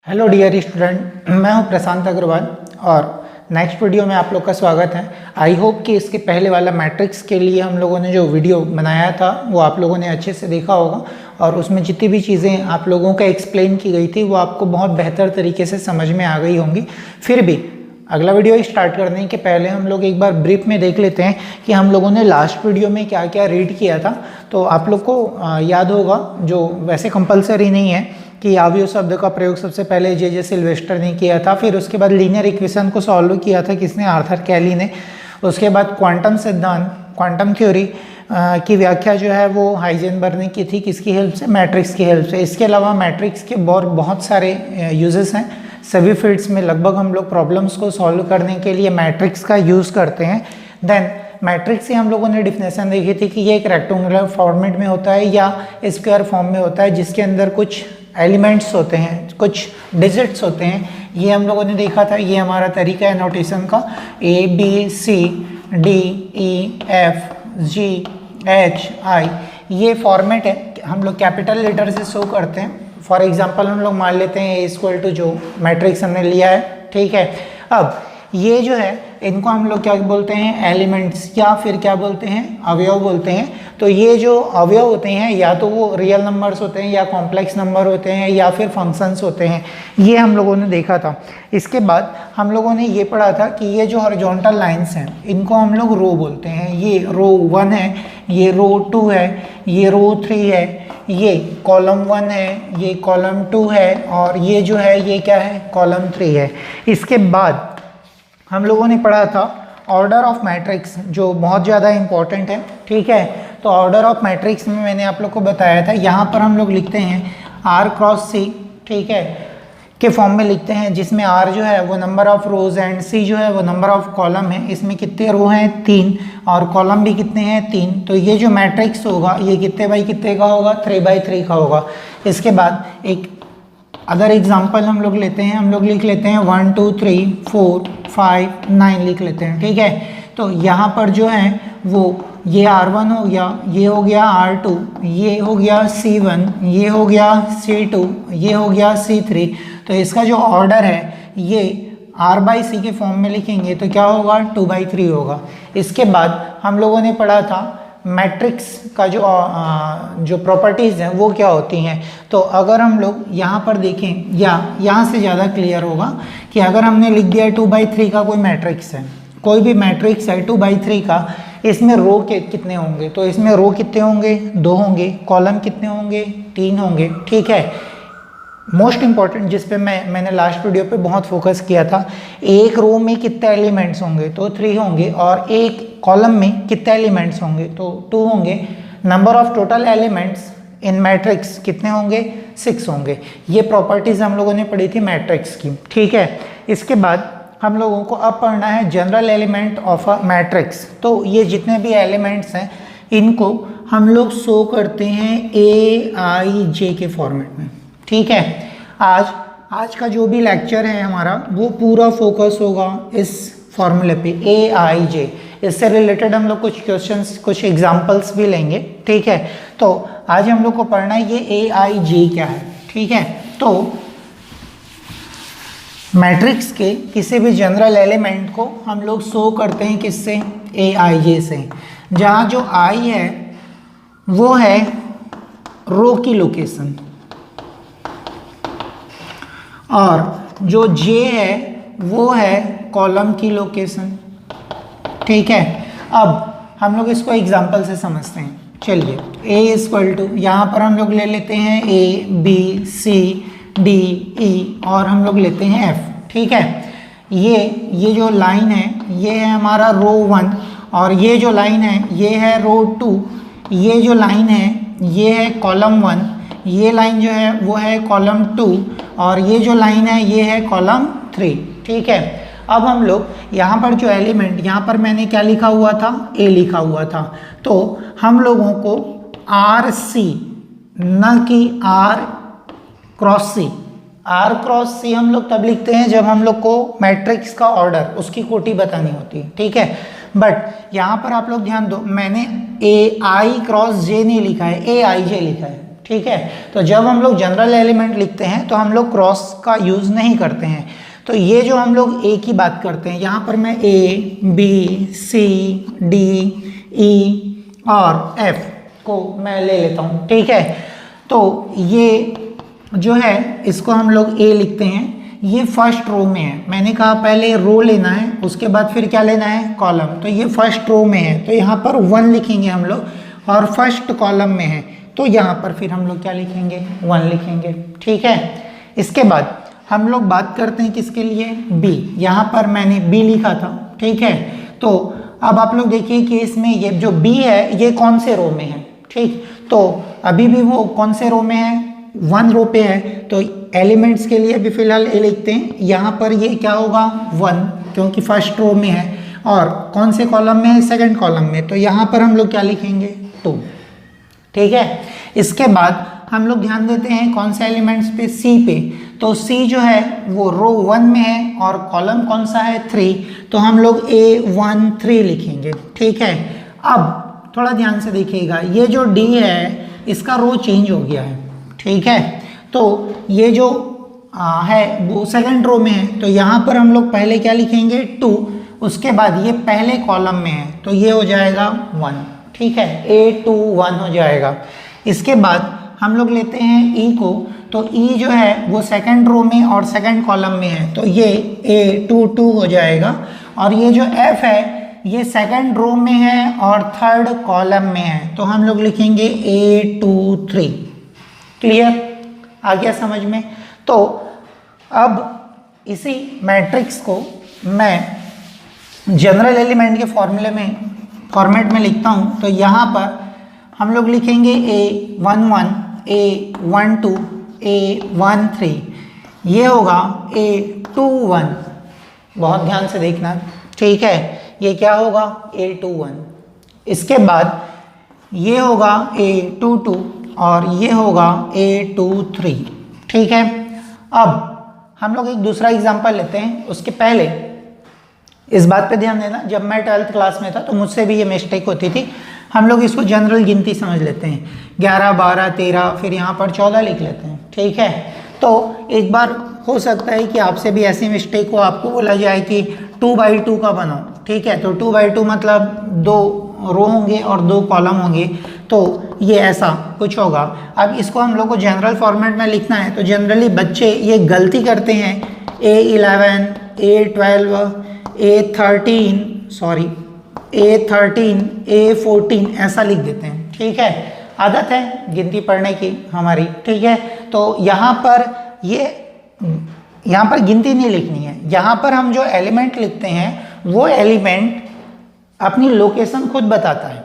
Hello dear student, मैं हूं प्रशांत अग्रवाल और नेक्स्ट वीडियो में आप लोग का स्वागत है। आई होप कि इसके पहले वाला मैट्रिक्स के लिए हम लोगों ने जो वीडियो बनाया था वो आप लोगों ने अच्छे से देखा होगा और उसमें जितनी भी चीज़ें आप लोगों को एक्सप्लेन की गई थी वो आपको बहुत बेहतर तरीके से समझ में आ गई होंगी। फिर भी अगला वीडियो स्टार्ट करने के पहले हम लोग एक बार ब्रीफ में देख लेते हैं कि हम लोगों ने लास्ट वीडियो में क्या क्या रीड किया था। तो आप लोग को याद होगा, जो वैसे कंपलसरी नहीं है, कि आवियो शब्द का प्रयोग सबसे पहले जे सिल्वेस्टर ने किया था। फिर उसके बाद लीनियर इक्वेशन को सॉल्व किया था किसने? आर्थर कैली ने। उसके बाद क्वांटम सिद्धांत, क्वांटम थ्योरी की व्याख्या जो है वो हाइजेनबर्ग ने की थी। किसकी हेल्प से? मैट्रिक्स की हेल्प से। इसके अलावा मैट्रिक्स के बहुत सारे यूजेस हैं। सभी फील्ड्स में लगभग हम लोग प्रॉब्लम्स को सॉल्व करने के लिए मैट्रिक्स का यूज़ करते हैं। देन मैट्रिक्स से हम लोगों ने डिफिनेशन देखी थी कि ये एक रेक्टेंगुलर फॉर्मेट में होता है या स्क्वायर फॉर्म में होता है, जिसके अंदर कुछ एलिमेंट्स होते हैं, कुछ डिजिट्स होते हैं। ये हम लोगों ने देखा था। ये हमारा तरीका है नोटेशन का, ABCDEFGHI। ये फॉर्मेट है, हम लोग कैपिटल लेटर से शो करते हैं। फॉर एग्जांपल हम लोग मान लेते हैं A= जो मैट्रिक्स हमने लिया है, ठीक है। अब ये जो है इनको हम लोग क्या बोलते हैं? एलिमेंट्स, या फिर क्या बोलते हैं? अवयव बोलते हैं। तो ये जो अवयव होते हैं या तो वो रियल नंबर्स होते हैं या कॉम्प्लेक्स नंबर होते हैं या फिर फंक्शंस होते हैं। ये हम लोगों ने देखा था। इसके बाद हम लोगों ने ये पढ़ा था कि ये जो हॉरिजॉन्टल लाइंस हैं इनको हम लोग रो बोलते हैं। ये रो 1 है, ये रो 2 है, ये रो 3 है, ये कॉलम 1 है, ये कॉलम 2 है और ये जो है ये क्या है? कॉलम 3 है। इसके बाद हम लोगों ने पढ़ा था ऑर्डर ऑफ मैट्रिक्स, जो बहुत ज़्यादा इंपॉर्टेंट है, ठीक है। तो ऑर्डर ऑफ मैट्रिक्स में मैंने आप लोग को बताया था, यहाँ पर हम लोग लिखते हैं R×C, ठीक है, के फॉर्म में लिखते हैं, जिसमें R जो है वो number of rose and C जो है वो नंबर ऑफ कॉलम है। इसमें कितने रो हैं? 3, और कॉलम भी कितने हैं? 3। तो ये जो मैट्रिक्स होगा ये कितने बाई कितने का होगा? 3×3 का होगा। इसके बाद एक अदर एग्जाम्पल हम लोग लेते हैं, हम लोग लिख लेते हैं 1 2 3 4 5 9 लिख लेते हैं, ठीक है। तो यहाँ पर जो है वो ये R1 हो गया, ये हो गया R2, ये हो गया C1, ये हो गया C2, ये हो गया C3। तो इसका जो ऑर्डर है ये R/C के फॉर्म में लिखेंगे तो क्या होगा? 2/3 होगा। इसके बाद हम लोगों ने पढ़ा था मैट्रिक्स का जो प्रॉपर्टीज़ हैं वो क्या होती हैं। तो अगर हम लोग यहाँ पर देखें, या यहाँ से ज़्यादा क्लियर होगा कि अगर हमने लिख दिया 2/3 का कोई मैट्रिक्स है, कोई भी मैट्रिक्स है 2/3 का, इसमें रो के कितने होंगे? तो इसमें रो कितने होंगे? 2 होंगे। कॉलम कितने होंगे? 3 होंगे, ठीक है। मोस्ट इंपॉर्टेंट, जिस पे मैंने लास्ट वीडियो पे बहुत फोकस किया था, एक रो में कितने एलिमेंट्स होंगे? तो 3 होंगे। और एक कॉलम में कितने एलिमेंट्स होंगे? तो 2 होंगे। Number of total elements in matrix कितने होंगे? 6 होंगे। ये प्रॉपर्टीज हम लोगों ने पढ़ी थी मैट्रिक्स की, ठीक है। इसके बाद हम लोगों को अब पढ़ना है general element of a matrix. तो ये जितने भी एलिमेंट्स हैं इनको हम लोग शो करते हैं AIJ के फॉर्मेट में, ठीक है। आज का जो भी लेक्चर है हमारा वो पूरा फोकस होगा इस फॉर्मूले पे, AIJ। इससे रिलेटेड हम लोग कुछ क्वेश्चंस, कुछ एग्जांपल्स भी लेंगे, ठीक है। तो आज हम लोग को पढ़ना है ये AIJ क्या है, ठीक है। तो मैट्रिक्स के किसी भी जनरल एलिमेंट को हम लोग शो करते हैं किससे? AIJ से। जहाँ जो I है वो है रो की लोकेशन और जो J है वो है कॉलम की लोकेशन, ठीक है। अब हम लोग इसको एग्जांपल से समझते हैं। चलिए, A= यहाँ पर हम लोग ले लेते हैं ABCDE और हम लोग लेते हैं F, ठीक है। ये जो लाइन है ये है हमारा रो 1 और ये जो लाइन है ये है रो 2। ये जो लाइन है ये है कॉलम 1, ये लाइन जो है वो है कॉलम 2 और ये जो लाइन है ये है कॉलम 3, ठीक है। अब हम लोग यहाँ पर जो एलिमेंट, यहाँ पर मैंने क्या लिखा हुआ था? A लिखा हुआ था। तो हम लोगों को RC, न कि R×C। R×C हम लोग तब लिखते हैं जब हम लोग को मैट्रिक्स का ऑर्डर, उसकी कोटि बतानी होती है, ठीक है। बट यहाँ पर आप लोग ध्यान दो, मैंने AI×J नहीं लिखा है, AIJ लिखा है, ठीक है। तो जब हम लोग जनरल एलिमेंट लिखते हैं तो हम लोग क्रॉस का यूज नहीं करते हैं। तो ये जो हम लोग ए की बात करते हैं, यहाँ पर मैं A B C D E और एफ को मैं ले लेता हूँ, ठीक है। तो ये जो है इसको हम लोग ए लिखते हैं, ये फर्स्ट रो में है। मैंने कहा पहले रो लेना है, उसके बाद फिर क्या लेना है, कॉलम। तो ये फर्स्ट रो में है तो यहाँ पर 1 लिखेंगे हम लोग, और फर्स्ट कॉलम में है तो यहाँ पर फिर हम लोग क्या लिखेंगे, 1 लिखेंगे, ठीक है। इसके बाद हम लोग बात करते हैं किसके लिए, बी। यहाँ पर मैंने बी लिखा था, ठीक है। तो अब आप लोग देखिए कि इसमें ये जो बी है ये कौन से रो में है, ठीक। तो अभी भी वो कौन से रो में है, 1 रो पे है। तो एलिमेंट्स के लिए अभी फिलहाल ए लिखते हैं। यहाँ पर ये क्या होगा, 1, क्योंकि फर्स्ट रो में है। और कौन से कॉलम में है, सेकंड कॉलम में। तो यहाँ पर हम लोग क्या लिखेंगे, 2, ठीक है। इसके बाद हम लोग ध्यान देते हैं कौन से एलिमेंट्स पे, सी पे। तो सी जो है वो रो 1 में है और कॉलम कौन सा है, 3। तो हम लोग A13 लिखेंगे, ठीक है। अब थोड़ा ध्यान से देखिएगा, ये जो डी है इसका रो चेंज हो गया है, ठीक है। तो ये जो है वो सेकंड रो में है। तो यहाँ पर हम लोग पहले क्या लिखेंगे, 2। उसके बाद ये पहले कॉलम में है तो ये हो जाएगा 1, ठीक है। A21 हो जाएगा। इसके बाद हम लोग लेते हैं ई को। तो ई जो है वो सेकंड रो में और सेकंड कॉलम में है तो ये A22 हो जाएगा। और ये जो एफ है ये सेकंड रो में है और थर्ड कॉलम में है तो हम लोग लिखेंगे A23। क्लियर, आ गया समझ में। तो अब इसी मैट्रिक्स को मैं जनरल एलिमेंट के फॉर्मेट में लिखता हूँ। तो यहाँ पर हम लोग लिखेंगे A11 A12 A13, ये होगा A21। बहुत ध्यान से देखना, ठीक है। ये क्या होगा, A21। इसके बाद ये होगा A22 और ये होगा A23, ठीक है। अब हम लोग एक दूसरा एग्जांपल लेते हैं। उसके पहले इस बात पे ध्यान देना, जब मैं 12th क्लास में था तो मुझसे भी ये मिस्टेक होती थी। हम लोग इसको जनरल गिनती समझ लेते हैं, 11 12 13, फिर यहाँ पर 14 लिख लेते हैं, ठीक है। तो एक बार हो सकता है कि आपसे भी ऐसी मिस्टेक हो, आपको बोला जाए कि 2/2 का बनाओ, ठीक है। तो 2/2 मतलब 2 रो होंगे और 2 कॉलम होंगे, तो ये ऐसा कुछ होगा। अब इसको हम लोग को जनरल फॉर्मेट में लिखना है तो जनरली बच्चे ये गलती करते हैं, A11 A12 A13 A14 ऐसा लिख देते हैं, ठीक है। आदत है गिनती पढ़ने की हमारी, ठीक है। तो यहाँ पर गिनती नहीं लिखनी है। यहाँ पर हम जो एलिमेंट लिखते हैं वो एलिमेंट अपनी लोकेशन खुद बताता है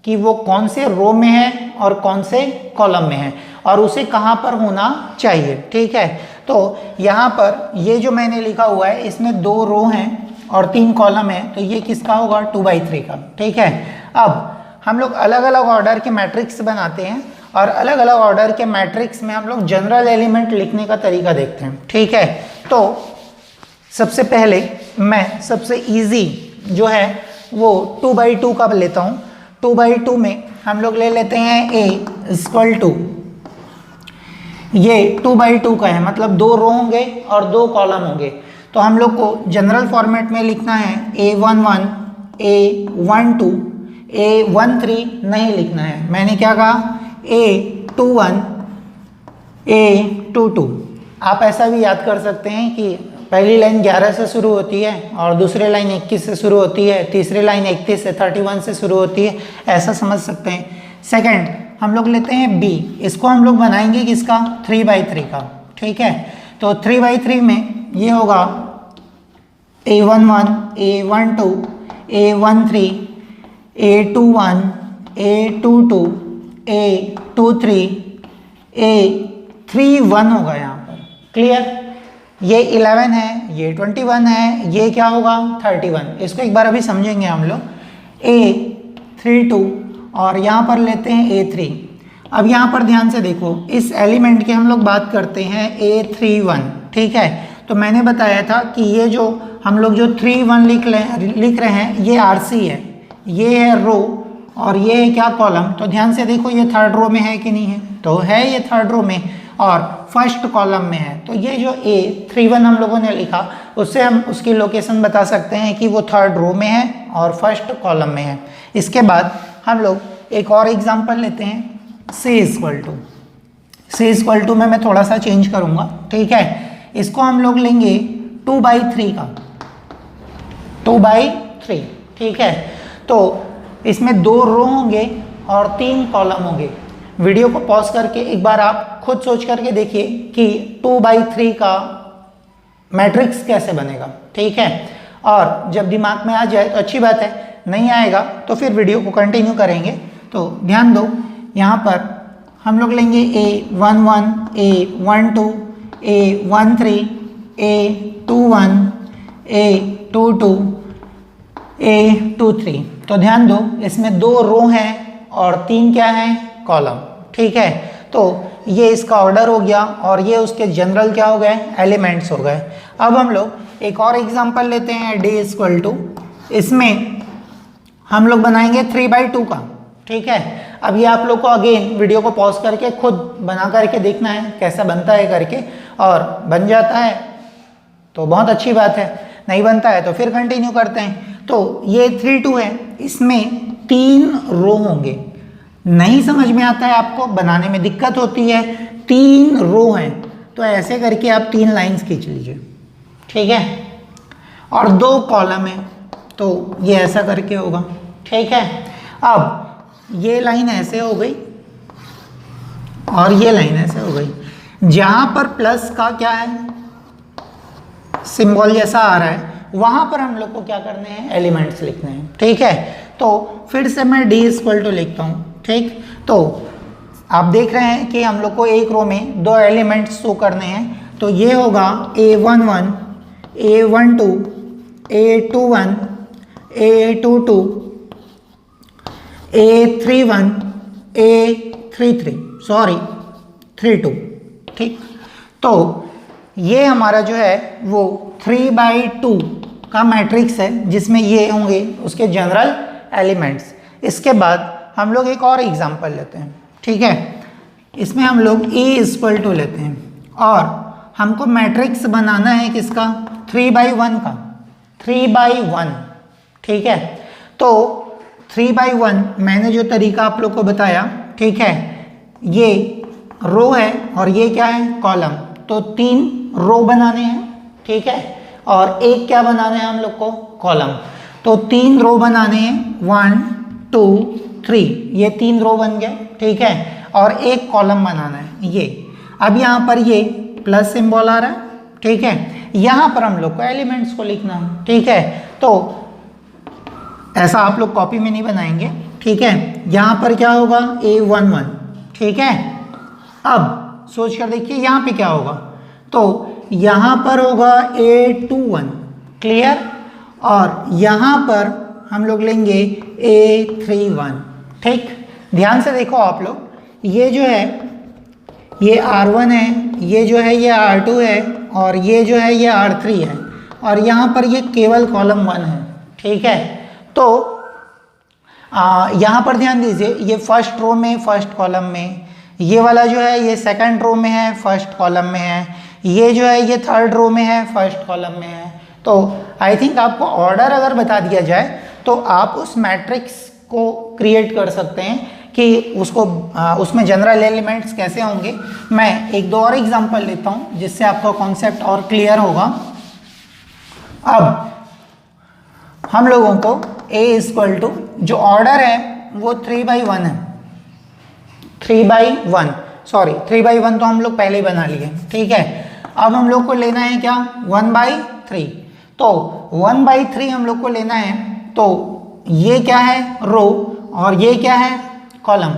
कि वो कौन से रो में है और कौन से कॉलम में है और उसे कहाँ पर होना चाहिए, ठीक है। तो यहाँ पर ये जो मैंने लिखा हुआ है इसमें 2 रो हैं और 3 कॉलम है तो ये किसका होगा, 2/3 का, ठीक है। अब हम लोग अलग अलग ऑर्डर के मैट्रिक्स बनाते हैं और अलग अलग ऑर्डर के मैट्रिक्स में हम लोग जनरल एलिमेंट लिखने का तरीका देखते हैं, ठीक है। तो सबसे पहले मैं सबसे इजी जो है वो 2/2 का लेता हूँ। 2/2 में हम लोग ले लेते हैं A=, ये 2/2 का है मतलब 2 रो होंगे और 2 कॉलम होंगे। तो हम लोग को जनरल फॉर्मेट में लिखना है A11 A12 A13 नहीं लिखना है। मैंने क्या कहा, A21 A22। आप ऐसा भी याद कर सकते हैं कि पहली लाइन 11 से शुरू होती है और दूसरी लाइन 21 से शुरू होती है, तीसरी लाइन 31 से 31 से शुरू होती है, ऐसा समझ सकते हैं। सेकंड हम लोग लेते हैं B, इसको हम लोग बनाएंगे किसका, 3/3 का, ठीक है। तो 3/3 में ये होगा A11 A12 A13 A21 A22 A23 A31 होगा यहाँ पर, क्लियर। ये 11 है, ये 21 है, ये क्या होगा 31। इसको एक बार अभी समझेंगे हम लोग। A32 और यहाँ पर लेते हैं A3। अब यहाँ पर ध्यान से देखो, इस एलिमेंट की हम लोग बात करते हैं A31, ठीक है। तो मैंने बताया था कि ये जो हम लोग जो 31 लिख रहे हैं ये RC है, ये है रो और ये है क्या कॉलम। तो ध्यान से देखो ये थर्ड रो में है कि नहीं है, तो है ये थर्ड रो में और फर्स्ट कॉलम में है। तो ये जो A31 हम लोगों ने लिखा उससे हम उसकी लोकेशन बता सकते हैं कि वो थर्ड रो में है और फर्स्ट कॉलम में है। इसके बाद हम लोग एक और एग्जांपल लेते हैं, C इक्वल टू में मैं थोड़ा सा चेंज करूंगा, ठीक है। इसको हम लोग लेंगे 2/3 का, 2/3, ठीक है। तो इसमें 2 रो होंगे और 3 कॉलम होंगे। वीडियो को पॉज करके एक बार आप खुद सोच करके देखिए कि 2/3 का मैट्रिक्स कैसे बनेगा, ठीक है। और जब दिमाग में आ जाए तो अच्छी बात है, नहीं आएगा तो फिर वीडियो को कंटिन्यू करेंगे। तो ध्यान दो, यहाँ पर हम लोग लेंगे A11, A12, A13, A21, A22, A23। तो ध्यान दो इसमें 2 रो हैं और 3 क्या हैं, कॉलम, ठीक है। तो ये इसका ऑर्डर हो गया और ये उसके जनरल क्या हो गए, एलिमेंट्स हो गए। अब हम लोग एक और एग्जांपल लेते हैं D इक्वल टू, इसमें हम लोग बनाएंगे 3/2 का, ठीक है। अब ये आप लोग को अगेन वीडियो को पॉज करके खुद बना करके देखना है कैसा बनता है करके, और बन जाता है तो बहुत अच्छी बात है, नहीं बनता है तो फिर कंटिन्यू करते हैं। तो ये 3/2 है, इसमें 3 रो होंगे। नहीं समझ में आता है आपको, बनाने में दिक्कत होती है, 3 रो हैं तो ऐसे करके आप 3 लाइंस खींच लीजिए, ठीक है। और 2 कॉलम है तो ये ऐसा करके होगा, ठीक है। अब ये लाइन ऐसे हो गई और ये लाइन ऐसे हो गई। जहां पर प्लस का क्या है, सिंबल जैसा आ रहा है, वहां पर हम लोग को क्या करने हैं, एलिमेंट्स लिखने हैं, ठीक है। तो फिर से मैं D इक्वल टू लिखता हूं, ठीक। तो आप देख रहे हैं कि हम लोग को एक रो में 2 एलिमेंट्स शो करने हैं। तो ये होगा A11, A12, A21, A22, A31, A32, ठीक। तो ये हमारा जो है वो 3/2 का मैट्रिक्स है जिसमें ये होंगे उसके जनरल एलिमेंट्स। इसके बाद हम लोग एक और एग्जांपल लेते हैं, ठीक है। इसमें हम लोग A इक्वल टू लेते हैं और हमको मैट्रिक्स बनाना है किसका, 3/1 का, 3/1, ठीक है। तो 3/1 मैंने जो तरीका आप लोग को बताया, ठीक है, ये रो है और ये क्या है, कॉलम। तो 3 रो बनाने हैं, ठीक है, और एक क्या बनाना है हम लोग को, कॉलम। तो 3 रो बनाने हैं, 1 2 3, ये 3 रो बन गए, ठीक है। और एक कॉलम बनाना है ये। अब यहाँ पर ये प्लस सिंबल आ रहा है, ठीक है। यहाँ पर हम लोग को एलिमेंट्स को लिखना है, ठीक है। तो ऐसा आप लोग कॉपी में नहीं बनाएंगे, ठीक है। यहाँ पर क्या होगा, A11, ठीक है। अब सोच कर देखिए यहाँ पे क्या होगा, तो यहाँ पर होगा A21, क्लियर। और यहाँ पर हम लोग लेंगे A31, ठीक। ध्यान से देखो आप लोग, ये जो है ये R1 है, ये जो है ये R2 है, और ये जो है ये R3 है, और यहाँ पर ये केवल कॉलम 1 है, ठीक है। तो यहाँ पर ध्यान दीजिए, ये फर्स्ट रो में फर्स्ट कॉलम में, ये वाला जो है ये सेकंड रो में है फर्स्ट कॉलम में है, ये जो है ये थर्ड रो में है फर्स्ट कॉलम में है। तो आई थिंक आपको ऑर्डर अगर बता दिया जाए तो आप उस मैट्रिक्स को क्रिएट कर सकते हैं कि उसको उसमें जनरल एलिमेंट्स कैसे होंगे। मैं 1-2 और एग्जांपल लेता हूं जिससे आपका कॉन्सेप्ट और क्लियर होगा। अब हम लोगों को A इक्वल टू जो ऑर्डर है वो 3/1 है, 3/1, सॉरी 3/1 तो हम लोग पहले ही बना लिए, ठीक है। अब हम लोग को लेना है क्या, 1/3। तो 1/3 हम लोग को लेना है, तो ये क्या है, रो, और ये क्या है, कॉलम।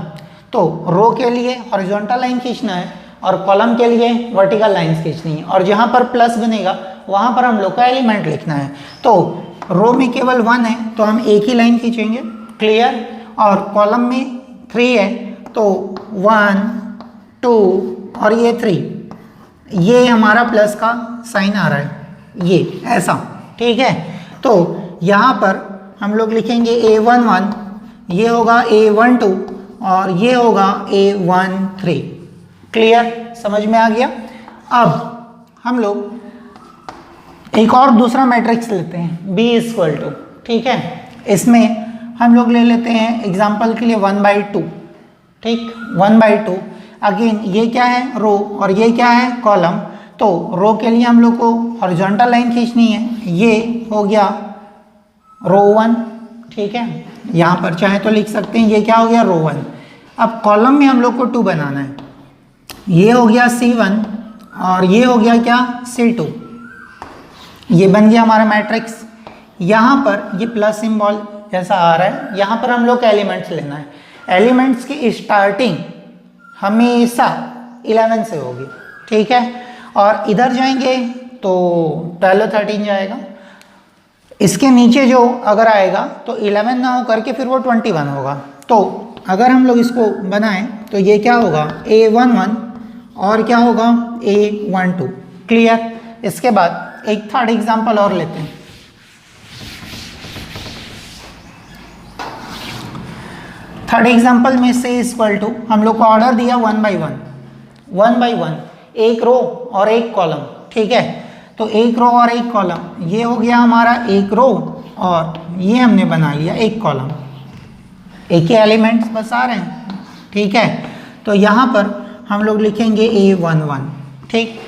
तो रो के लिए हॉरिजॉन्टल लाइन खींचना है और कॉलम के लिए वर्टिकल लाइंस खींचनी है, और जहाँ पर प्लस बनेगा वहाँ पर हम लोग का एलिमेंट लिखना है। तो रो में केवल 1 है तो हम एक ही लाइन खींचेंगे, क्लियर। और कॉलम में 3 है तो 1 2 और ये 3, ये हमारा प्लस का साइन आ रहा है, ये ऐसा, ठीक है। तो यहाँ पर हम लोग लिखेंगे A11, ये होगा A12 और ये होगा A13। क्लियर, समझ में आ गया। अब हम लोग एक और दूसरा मैट्रिक्स लेते हैं B इक्वल टू, ठीक है। इसमें हम लोग ले लेते हैं एग्जाम्पल के लिए 1/2, ठीक, 1/2। अगेन ये क्या है, रो, और ये क्या है, कॉलम। तो रो के लिए हम लोग को हॉरिजॉन्टल लाइन खींचनी है, ये हो गया रो 1, ठीक है। यहाँ पर चाहे तो लिख सकते हैं ये क्या हो गया, रो 1। अब कॉलम में हम लोग को 2 बनाना है, ये हो गया C1 और ये हो गया क्या, C2। ये बन गया हमारा मैट्रिक्स। यहाँ पर ये प्लस सिंबल जैसा आ रहा है, यहाँ पर हम लोग एलिमेंट्स लेना है। एलिमेंट्स की स्टार्टिंग हमेशा 11 से होगी, ठीक है। और इधर जाएंगे तो 12 और 13 जाएगा। इसके नीचे जो अगर आएगा तो 11 ना हो करके फिर वो 21 होगा। तो अगर हम लोग इसको बनाएं तो ये क्या होगा, A11 और क्या होगा, A12। क्लियर। इसके बाद एक थर्ड एग्जांपल और लेते हैं। थर्ड एग्जांपल में से इक्वल टू हम लोग को ऑर्डर दिया 1/1, एक रो और एक कॉलम, ठीक है। तो एक रो और एक कॉलम, ये हो गया हमारा एक रो और ये हमने बना लिया एक कॉलम, एक ही एलिमेंट्स बस आ रहे हैं, ठीक है। तो यहाँ पर हम लोग लिखेंगे A11, ठीक।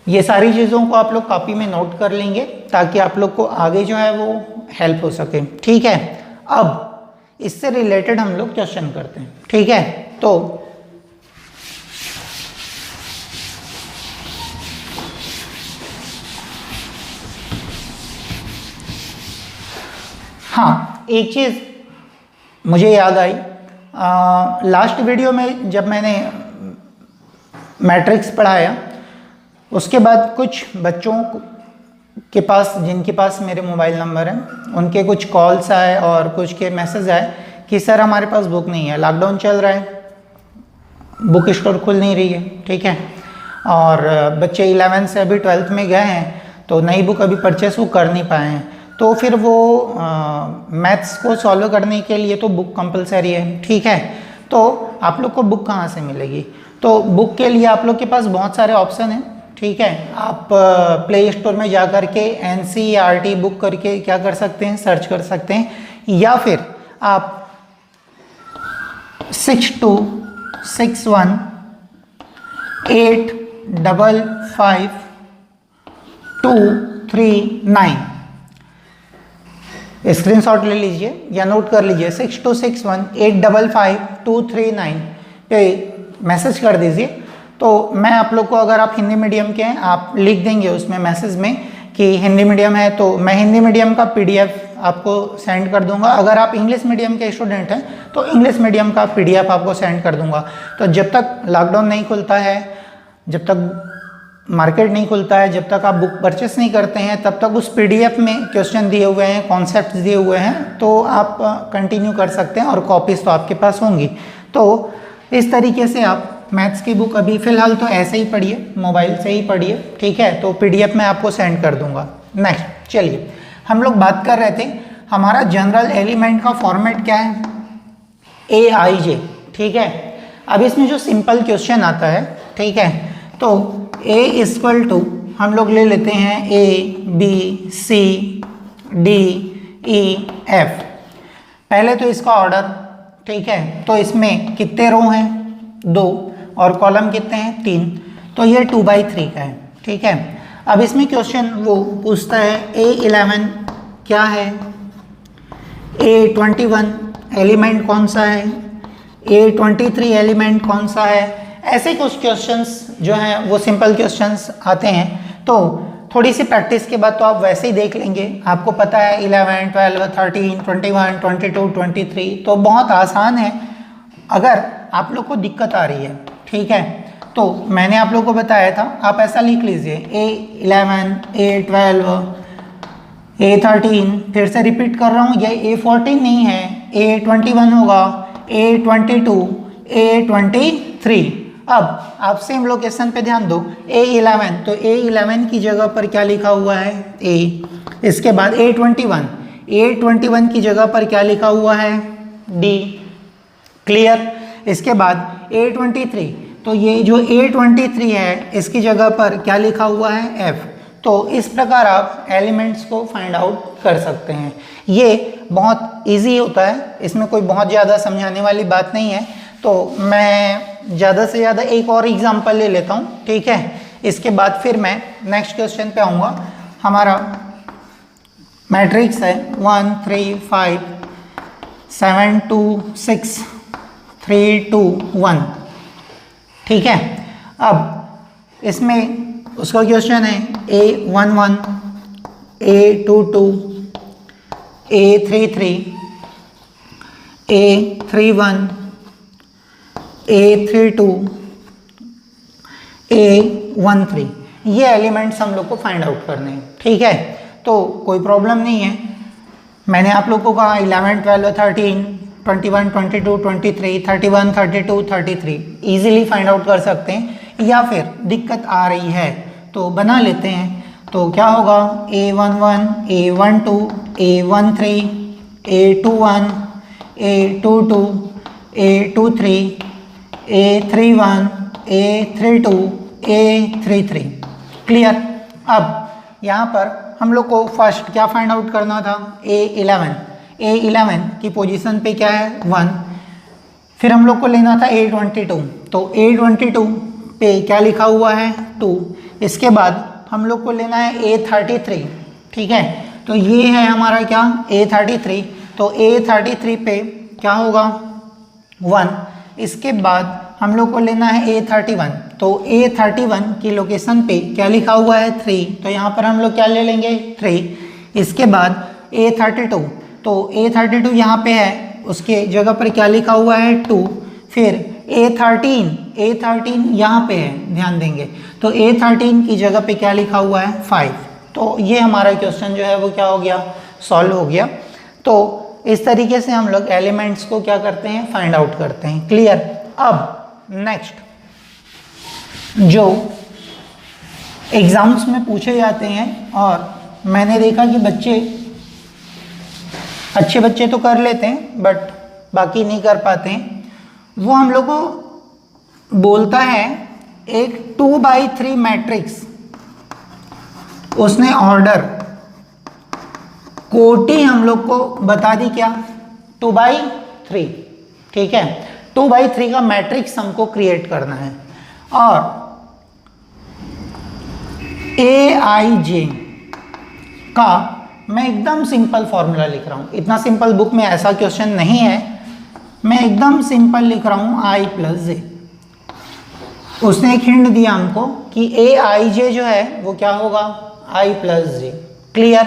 ये सारी चीज़ों को आप लोग कॉपी में नोट कर लेंगे ताकि आप लोग को आगे जो है वो हेल्प हो सके, ठीक है। अब इससे रिलेटेड हम लोग क्वेश्चन करते हैं, ठीक है। तो हाँ, एक चीज़ मुझे याद आई, लास्ट वीडियो में जब मैंने मैट्रिक्स पढ़ाया उसके बाद कुछ बच्चों के पास, जिनके पास मेरे मोबाइल नंबर हैं, उनके कुछ कॉल्स आए और कुछ के मैसेज आए कि सर हमारे पास बुक नहीं है, लॉकडाउन चल रहा है, बुक स्टोर खुल नहीं रही है, ठीक है। और बच्चे 11 से अभी 12th में गए हैं तो नई बुक अभी परचेस वो कर नहीं पाए हैं। तो फिर वो मैथ्स को सॉल्व करने के लिए तो बुक कंपलसरी है, ठीक है। तो आप लोग को बुक कहाँ से मिलेगी? तो बुक के लिए आप लोग के पास बहुत सारे ऑप्शन हैं, ठीक है। आप प्ले स्टोर में जा कर के NCERT बुक करके क्या कर सकते हैं, सर्च कर सकते हैं, या फिर आप 6261855239 स्क्रीनशॉट ले लीजिए या नोट कर लीजिए, 6261855239 पे मैसेज कर दीजिए। तो मैं आप लोग को, अगर आप हिंदी मीडियम के हैं, आप लिख देंगे उसमें मैसेज में कि हिंदी मीडियम है, तो मैं हिंदी मीडियम का PDF आपको सेंड कर दूंगा। अगर आप इंग्लिश मीडियम के स्टूडेंट हैं तो इंग्लिश मीडियम का PDF आपको सेंड कर दूंगा। तो जब तक लॉकडाउन नहीं खुलता है, जब तक मार्केट नहीं खुलता है, जब तक आप बुक परचेस नहीं करते हैं, तब तक उस PDF में क्वेश्चन दिए हुए हैं, कॉन्सेप्ट्स दिए हुए हैं, तो आप कंटिन्यू कर सकते हैं और कॉपीज तो आपके पास होंगी। तो इस तरीके से आप मैथ्स की बुक अभी फ़िलहाल तो ऐसे ही पढ़िए, मोबाइल से ही पढ़िए, ठीक है। तो PDF में आपको सेंड कर दूंगा। नेक्स्ट चलिए, हम लोग बात कर रहे थे हमारा जनरल एलिमेंट का फॉर्मेट क्या है, AIJ, ठीक है। अब इसमें जो सिंपल क्वेश्चन आता है, ठीक है, तो A इक्वल टू हम लोग ले लेते हैं ABCDEF। पहले तो इसका ऑर्डर, ठीक है। तो इसमें कितने रो हैं, 2, और कॉलम कितने हैं, 3। तो ये 2/3 का है, ठीक है। अब इसमें क्वेश्चन वो पूछता है A11 क्या है, A21 एलिमेंट कौन सा है, A23 एलिमेंट कौन सा है। ऐसे कुछ क्वेश्चंस जो हैं वो सिंपल क्वेश्चंस आते हैं। तो थोड़ी सी प्रैक्टिस के बाद तो आप वैसे ही देख लेंगे, आपको पता है 11, 12, 13, 21, 22, 23, तो बहुत आसान है। अगर आप लोग को दिक्कत आ रही है, ठीक है, तो मैंने आप लोग को बताया था, आप ऐसा लिख लीजिए A11, A12, A13, फिर से रिपीट कर रहा हूँ, ये A14 नहीं है, A21 होगा, A22, A23। अब आपसे हम लोकेशन पे ध्यान दो, A11, तो A11 की जगह पर क्या लिखा हुआ है, A। इसके बाद A21 की जगह पर क्या लिखा हुआ है, डी। क्लियर। इसके बाद A23, तो ये जो A23 है इसकी जगह पर क्या लिखा हुआ है, F। तो इस प्रकार आप एलिमेंट्स को फाइंड आउट कर सकते हैं। ये बहुत इजी होता है, इसमें कोई बहुत ज़्यादा समझाने वाली बात नहीं है। तो मैं ज़्यादा से ज़्यादा एक और एग्जांपल ले लेता हूँ, ठीक है। इसके बाद फिर मैं नेक्स्ट क्वेश्चन पे आऊँगा। हमारा मैट्रिक्स है 1 3 5 7 2 6 3 2 1, ठीक है। अब इसमें उसका क्वेश्चन है A11, A22, A33, A31, A32, A13। ये एलिमेंट्स हम लोग को फाइंड आउट करने हैं, ठीक है। तो कोई प्रॉब्लम नहीं है। मैंने आप लोग को कहा 11 12 13 21 22 23 31 32 33 इजीली फाइंड आउट कर सकते हैं। या फिर दिक्कत आ रही है तो बना लेते हैं। तो क्या होगा, A11, A12, A13, A21, A22, A23, A31, A32, A33। Clear. अब यहाँ पर हम लोग को फर्स्ट क्या फाइंड आउट करना था, A11 की पोजीशन पे क्या है 1। फिर हम लोग को लेना था A22, तो A22 पे क्या लिखा हुआ है 2। इसके बाद हम लोग को लेना है A33, ठीक है। तो ये है हमारा क्या, A33। तो A33 पे क्या होगा 1। इसके बाद हम लोग को लेना है A31, तो A31 की लोकेशन पे क्या लिखा हुआ है 3, तो यहाँ पर हम लोग क्या ले लेंगे 3। इसके बाद A32, तो A32 यहाँ पे है, उसके जगह पर क्या लिखा हुआ है 2। फिर A13 यहाँ पे है, ध्यान देंगे। तो A13 की जगह पे क्या लिखा हुआ है 5। तो ये हमारा क्वेश्चन जो है वो क्या हो गया, सॉल्व हो गया। तो इस तरीके से हम लोग एलिमेंट्स को क्या करते हैं, फाइंड आउट करते हैं। क्लियर। अब नेक्स्ट जो एग्जाम्स में पूछे जाते हैं और मैंने देखा कि अच्छे बच्चे तो कर लेते हैं बट बाकी नहीं कर पाते हैं, वो हम लोग को बोलता है एक 2x3 मैट्रिक्स, उसने ऑर्डर कोटि हम लोग को बता दी क्या 2x3, ठीक है। 2x3 का मैट्रिक्स हमको क्रिएट करना है और Aij का मैं एकदम सिंपल फॉर्मूला लिख रहा हूं। इतना सिंपल बुक में ऐसा क्वेश्चन नहीं है, मैं एकदम सिंपल लिख रहा हूं i प्लस जे। उसने एक हिंट दिया हमको कि Aij जो है वो क्या होगा i प्लस जे। क्लियर।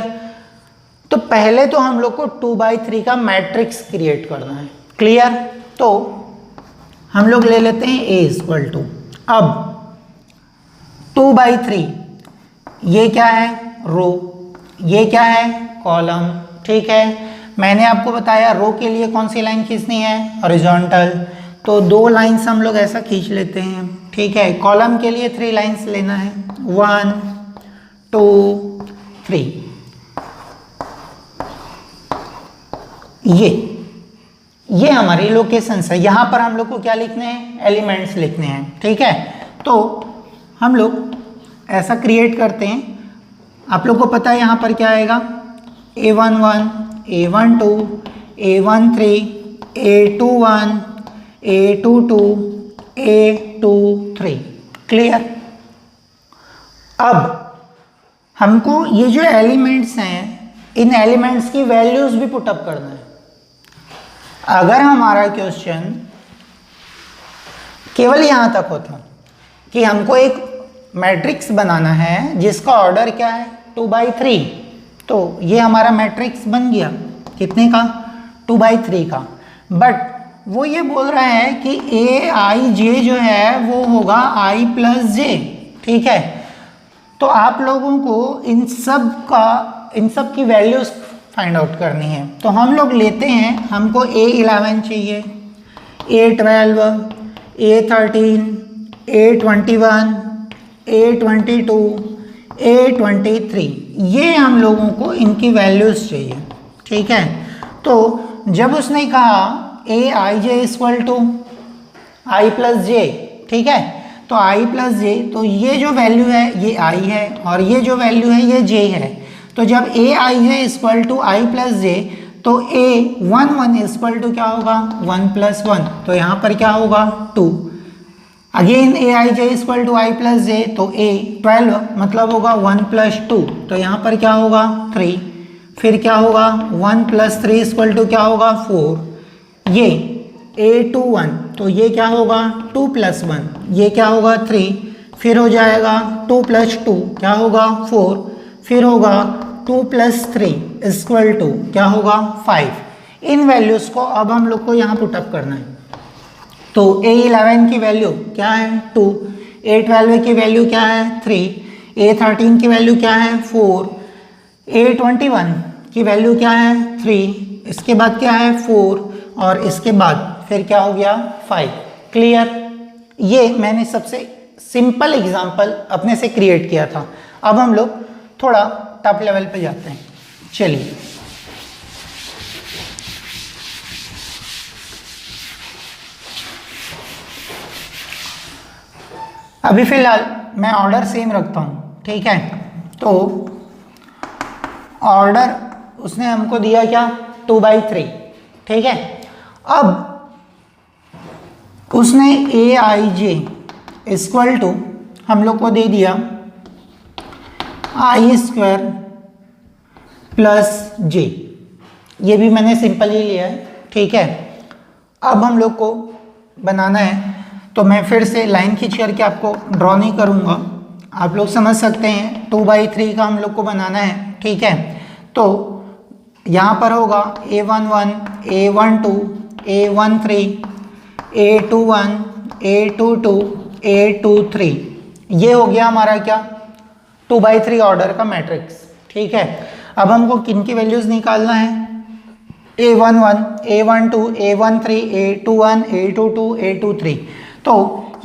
तो पहले तो हम लोग को 2x3 का मैट्रिक्स क्रिएट करना है। क्लियर। तो हम लोग ले लेते हैं A इक्वल टू, अब 2x3 ये क्या है रो, ये क्या है कॉलम, ठीक है। मैंने आपको बताया रो के लिए कौन सी लाइन खींचनी है, हॉरिजॉन्टल। तो 2 लाइंस हम लोग ऐसा खींच लेते हैं, ठीक है। कॉलम के लिए 3 लाइंस लेना है, 1 2 3। ये हमारी लोकेशंस है। यहाँ पर हम लोग को क्या लिखने हैं, एलिमेंट्स लिखने हैं, ठीक है। तो हम लोग ऐसा क्रिएट करते हैं। आप लोग को पता है यहाँ पर क्या आएगा, A11, A12, A13, A21, A22, A23। Clear. अब हमको ये जो एलिमेंट्स हैं, इन एलिमेंट्स की वैल्यूज भी पुटअप करना है। अगर हमारा क्वेश्चन केवल यहाँ तक होता कि हमको एक मैट्रिक्स बनाना है जिसका ऑर्डर क्या है 2x3, तो ये हमारा मैट्रिक्स बन गया कितने का 2x3 का। बट वो ये बोल रहा है कि Aij जो है वो होगा i प्लस जे, ठीक है। तो आप लोगों को इन सब की वैल्यूज फाइंड आउट करनी है। तो हम लोग लेते हैं, हमको A11 चाहिए, A12, A13, A21, A22, A23, ये हम लोगों को इनकी वैल्यूज चाहिए, ठीक है। तो जब उसने कहा ए I J equal to I plus जे, ठीक है। तो आई प्लस जे, तो ये जो वैल्यू है ये आई है और ये जो वैल्यू है ये जे है। तो जब ए I J equal to I plus J, तो ए 1 1 इक्वल टू क्या होगा 1 प्लस 1, तो यहाँ पर क्या होगा 2। Again A I J equal to I plus J, तो ए 12 मतलब होगा 1 प्लस 2, तो यहाँ पर क्या होगा 3। फिर क्या होगा 1 प्लस 3 इक्वल टू क्या होगा 4। ये ए 2 1, तो ये क्या होगा 2 प्लस 1, ये क्या होगा 3। फिर हो जाएगा 2 प्लस 2 क्या होगा 4। फिर होगा 2 प्लस 3 इक्वल टू क्या होगा 5। इन वैल्यूज़ को अब हम लोग को यहाँ पुटअप करना है। तो A11 की वैल्यू क्या है 2, A12 की वैल्यू क्या है 3, A13 की वैल्यू क्या है 4, A21 की वैल्यू क्या है 3, इसके बाद क्या है 4 और इसके बाद फिर क्या हो गया 5। क्लियर? ये मैंने सबसे सिंपल एग्जांपल अपने से क्रिएट किया था। अब हम लोग थोड़ा टॉप लेवल पे जाते हैं। चलिए, अभी फिलहाल मैं ऑर्डर सेम रखता हूँ, ठीक है। तो ऑर्डर उसने हमको दिया क्या 2/3, ठीक है। अब उसने ए आई जे इक्वल टू हम लोग को दे दिया आई स्क्वायर प्लस जे, ये भी मैंने सिंपल ही लिया है, ठीक है। अब हम लोग को बनाना है, तो मैं फिर से लाइन खींच करके आपको ड्रॉ नहीं करूँगा, आप लोग समझ सकते हैं। 2/3 का हम लोग को बनाना है, ठीक है। तो यहाँ पर होगा A11, A12, A13, A21, A22, A23, ये हो गया हमारा क्या 2/3 ऑर्डर का मैट्रिक्स, ठीक है। अब हमको किन की वैल्यूज़ निकालना है, A11, A12, A13, A21, A22, A23। तो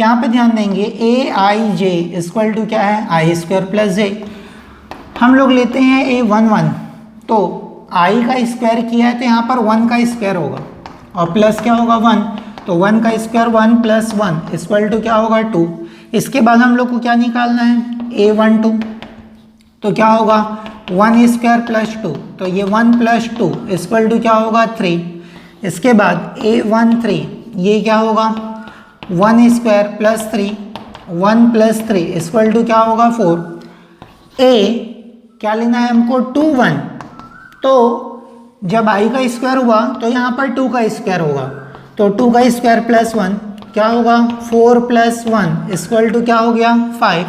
यहाँ पे ध्यान देंगे ए आई जे इक्वल टू क्या है आई स्क्वायर प्लस जे। हम लोग लेते हैं A11, तो आई का स्क्वायर किया है तो यहाँ पर 1 का स्क्वायर होगा और प्लस क्या होगा 1, तो 1 का स्क्वायर 1 प्लस 1 इक्वल टू क्या होगा 2। इसके बाद हम लोग को क्या निकालना है A12, तो क्या होगा 1 स्क्वायर प्लस 2, तो ये 1 प्लस 2 इक्वल टू क्या होगा 3। इसके बाद A13, ये क्या होगा 1 square plus 3, 1 plus 3 equal to क्या होगा 4। ए क्या लेना है हमको 2 1, तो जब आई का स्क्वायर हुआ तो यहाँ पर 2 का स्क्वायर होगा, तो 2 का स्क्वायर प्लस 1 क्या होगा 4 प्लस 1 इक्वल टू क्या हो गया 5।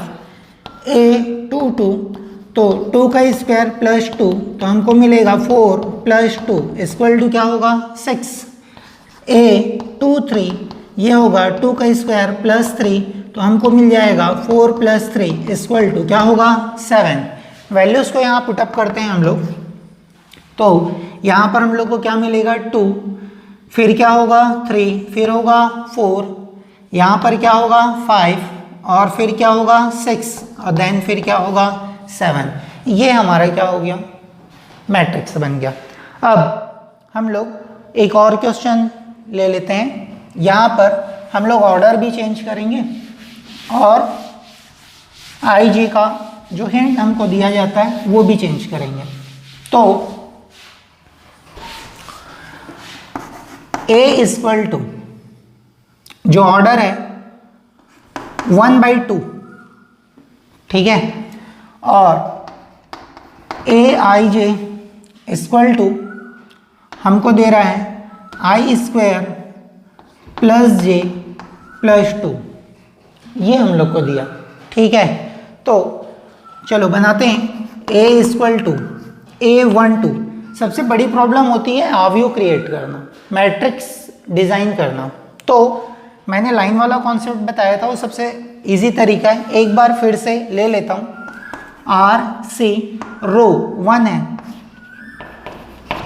A22, तो 2 का स्क्वायर प्लस 2, तो हमको मिलेगा 4 प्लस 2 इक्वल टू क्या होगा 6। A23, ये होगा 2 का स्क्वायर प्लस 3, तो हमको मिल जाएगा 4 प्लस 3 इक्वल टू क्या होगा 7। वैल्यूज़ को यहाँ पुटअप करते हैं हम लोग, तो यहाँ पर हम लोग को क्या मिलेगा 2, फिर क्या होगा 3, फिर होगा 4, यहाँ पर क्या होगा 5 और फिर क्या होगा 6 और देन फिर क्या होगा 7। ये हमारा क्या हो गया मैट्रिक्स बन गया। अब हम लोग एक और क्वेश्चन ले लेते हैं। यहाँ पर हम लोग ऑर्डर भी चेंज करेंगे और आई जी का जो हिंट हमको दिया जाता है वो भी चेंज करेंगे। तो A इक्वल टू जो ऑर्डर है 1/2, ठीक है, और ए आई जे इक्वल टू हमको दे रहा है आई स्क्वायर प्लस जे प्लस 2, ये हम लोग को दिया, ठीक है। तो चलो बनाते हैं A इक्वल टू A12। सबसे बड़ी प्रॉब्लम होती है आव्यूह क्रिएट करना, मैट्रिक्स डिज़ाइन करना। तो मैंने लाइन वाला कॉन्सेप्ट बताया था, वो सबसे इजी तरीका है। एक बार फिर से ले लेता हूँ। RC रो 1 है,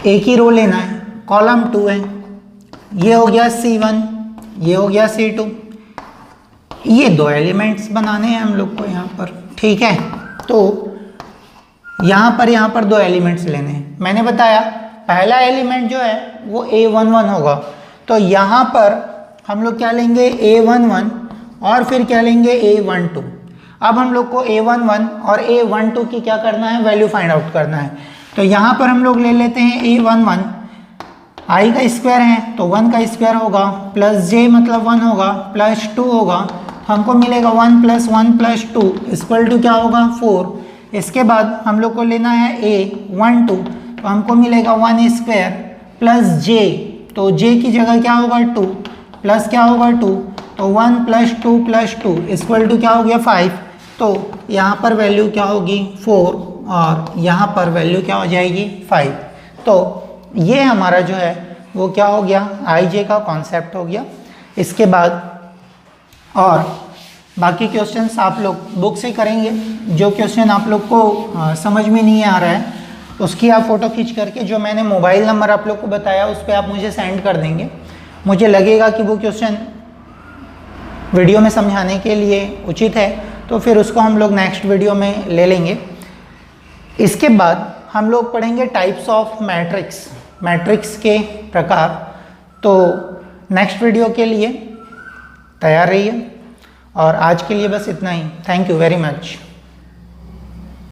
एक ही रो लेना है, कॉलम 2 है, ये हो गया C1, ये हो गया C2। ये 2 एलिमेंट्स बनाने हैं हम लोग को यहाँ पर, ठीक है। तो यहाँ पर 2 एलिमेंट्स लेने हैं। मैंने बताया पहला एलिमेंट जो है वो A11 होगा, तो यहाँ पर हम लोग क्या लेंगे A11 और फिर क्या लेंगे A12। अब हम लोग को A11 और A12 की क्या करना है, वैल्यू फाइंड आउट करना है। तो यहाँ पर हम लोग ले लेते हैं A11, i का स्क्वायर है तो 1 का स्क्वायर होगा, प्लस j मतलब 1 होगा, प्लस 2 होगा, हमको मिलेगा 1 प्लस 1 प्लस 2 इक्वल टू क्या होगा 4। इसके बाद हम लोग को लेना है A12 तो हमको मिलेगा 1 स्क्वायर प्लस j, तो j की जगह क्या होगा 2 प्लस क्या होगा 2, तो 1 प्लस 2 प्लस 2 इक्वल टू क्या हो गया 5। तो यहाँ पर वैल्यू क्या होगी 4 और यहाँ पर वैल्यू क्या हो जाएगी 5। तो ये हमारा जो है वो क्या हो गया, आई जे का कॉन्सेप्ट हो गया। इसके बाद और बाकी क्वेश्चंस आप लोग बुक से करेंगे। जो क्वेश्चन आप लोग को समझ में नहीं आ रहा है उसकी आप फ़ोटो खींच करके जो मैंने मोबाइल नंबर आप लोग को बताया उस पर आप मुझे सेंड कर देंगे। मुझे लगेगा कि वो क्वेश्चन वीडियो में समझाने के लिए उचित है तो फिर उसको हम लोग नेक्स्ट वीडियो में ले लेंगे। इसके बाद हम लोग पढ़ेंगे टाइप्स ऑफ मैट्रिक्स, मैट्रिक्स के प्रकार। तो नेक्स्ट वीडियो के लिए तैयार रहिए और आज के लिए बस इतना ही। Thank you very much.